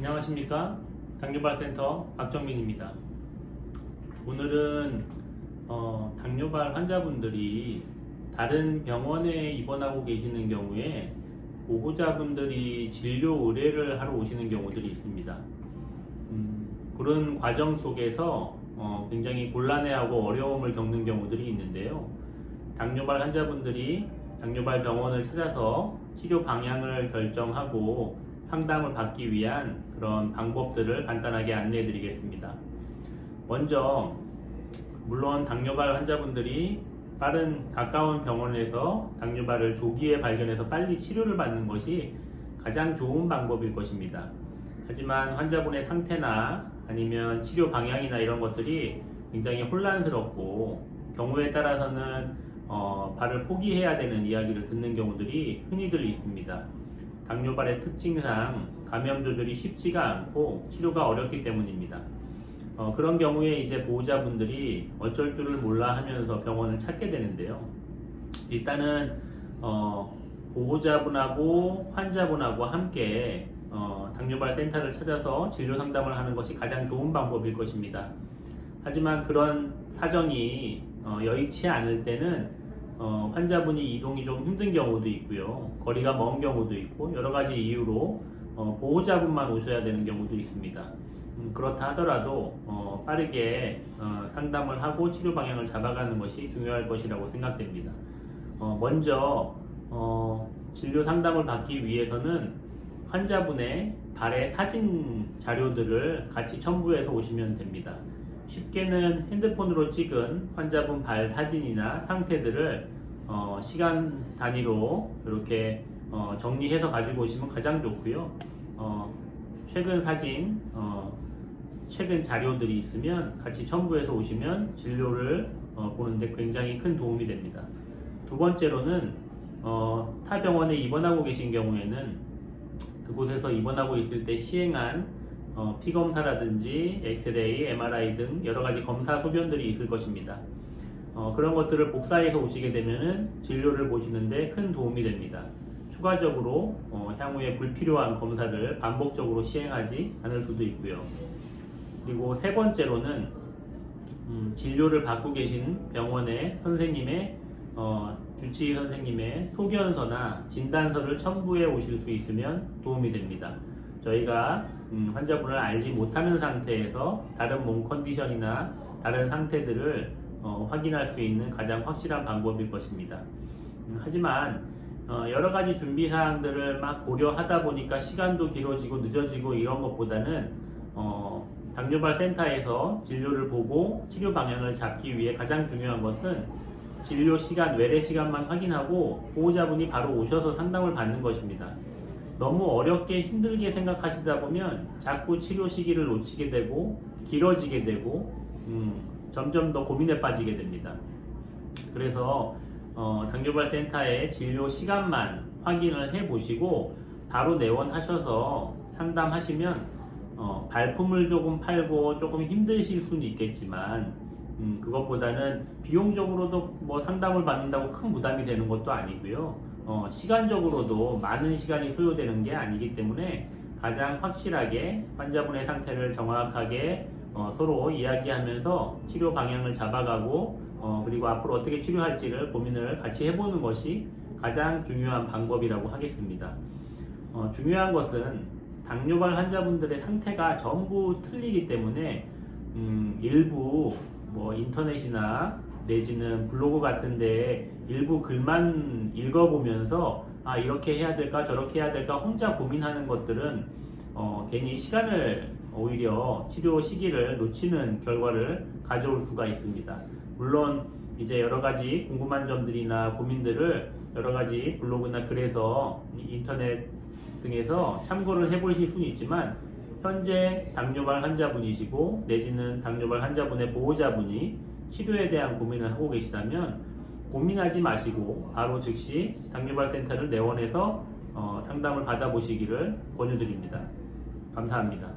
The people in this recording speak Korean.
안녕하십니까, 당뇨발센터 박정민입니다. 오늘은 당뇨발 환자분들이 다른 병원에 입원하고 계시는 경우에 보호자분들이 진료 의뢰를 하러 오시는 경우들이 있습니다. 그런 과정 속에서 굉장히 곤란해하고 어려움을 겪는 경우들이 있는데요. 당뇨발 환자분들이 당뇨발 병원을 찾아서 치료 방향을 결정하고 상담을 받기 위한 그런 방법들을 간단하게 안내해 드리겠습니다. 먼저, 물론 당뇨발 환자분들이 빠른 가까운 병원에서 당뇨발을 조기에 발견해서 빨리 치료를 받는 것이 가장 좋은 방법일 것입니다. 하지만 환자분의 상태나 아니면 치료 방향이나 이런 것들이 굉장히 혼란스럽고 경우에 따라서는 발을 포기해야 되는 이야기를 듣는 경우들이 흔히들 있습니다. 당뇨발의 특징상 감염 조절이 쉽지가 않고 치료가 어렵기 때문입니다. 그런 경우에 이제 보호자분들이 어쩔 줄을 몰라 하면서 병원을 찾게 되는데요. 일단은 보호자분하고 환자분하고 함께 당뇨발 센터를 찾아서 진료 상담을 하는 것이 가장 좋은 방법일 것입니다. 하지만 그런 사정이 여의치 않을 때는 환자분이 이동이 좀 힘든 경우도 있고요. 거리가 먼 경우도 있고 여러 가지 이유로 보호자분만 오셔야 되는 경우도 있습니다. 그렇다 하더라도 빠르게 상담을 하고 치료 방향을 잡아가는 것이 중요할 것이라고 생각됩니다. 먼저 진료 상담을 받기 위해서는 환자분의 발의 사진 자료들을 같이 첨부해서 오시면 됩니다. 쉽게는 핸드폰으로 찍은 환자분 발 사진이나 상태들을 시간 단위로 이렇게 정리해서 가지고 오시면 가장 좋고요. 최근 사진, 최근 자료들이 있으면 같이 첨부해서 오시면 진료를 보는데 굉장히 큰 도움이 됩니다. 두 번째로는 타 병원에 입원하고 계신 경우에는 그곳에서 입원하고 있을 때 시행한 피검사라든지 엑스레이, MRI 등 여러 가지 검사 소견들이 있을 것입니다. 그런 것들을 복사해서 오시게 되면 진료를 보시는데 큰 도움이 됩니다. 추가적으로 향후에 불필요한 검사를 반복적으로 시행하지 않을 수도 있고요. 그리고 세 번째로는 진료를 받고 계신 병원의 선생님의 주치의 선생님의 소견서나 진단서를 첨부해 오실 수 있으면 도움이 됩니다. 저희가 환자분을 알지 못하는 상태에서 다른 몸 컨디션이나 다른 상태들을 확인할 수 있는 가장 확실한 방법일 것입니다. 하지만 여러 가지 준비 사항들을 막 고려하다 보니까 시간도 길어지고 늦어지고 이런 것보다는 당뇨발 센터에서 진료를 보고 치료 방향을 잡기 위해 가장 중요한 것은 진료 시간, 외래 시간만 확인하고 보호자분이 바로 오셔서 상담을 받는 것입니다. 너무 어렵게 힘들게 생각하시다 보면 자꾸 치료 시기를 놓치게 되고 길어지게 되고 점점 더 고민에 빠지게 됩니다. 그래서 당뇨발 센터의 진료 시간만 확인을 해 보시고 바로 내원하셔서 상담하시면 발품을 조금 팔고 조금 힘드실 수는 있겠지만 그것보다는 비용적으로도 뭐 상담을 받는다고 큰 부담이 되는 것도 아니고요. 시간적으로도 많은 시간이 소요되는 게 아니기 때문에 가장 확실하게 환자분의 상태를 정확하게 서로 이야기하면서 치료 방향을 잡아가고 그리고 앞으로 어떻게 치료할지를 고민을 같이 해보는 것이 가장 중요한 방법이라고 하겠습니다. 중요한 것은 당뇨발 환자분들의 상태가 전부 틀리기 때문에 일부 뭐 인터넷이나 내지는 블로그 같은데 일부 글만 읽어보면서 이렇게 해야 될까 저렇게 해야 될까 혼자 고민하는 것들은 괜히 시간을 오히려 치료 시기를 놓치는 결과를 가져올 수가 있습니다. 물론 이제 여러 가지 궁금한 점들이나 고민들을 여러 가지 블로그나 글에서 인터넷 등에서 참고를 해보실 수는 있지만 현재 당뇨발 환자분이시고 내지는 당뇨발 환자분의 보호자분이 치료에 대한 고민을 하고 계시다면 고민하지 마시고 바로 즉시 당뇨발 센터를 내원해서 상담을 받아보시기를 권유드립니다. 감사합니다.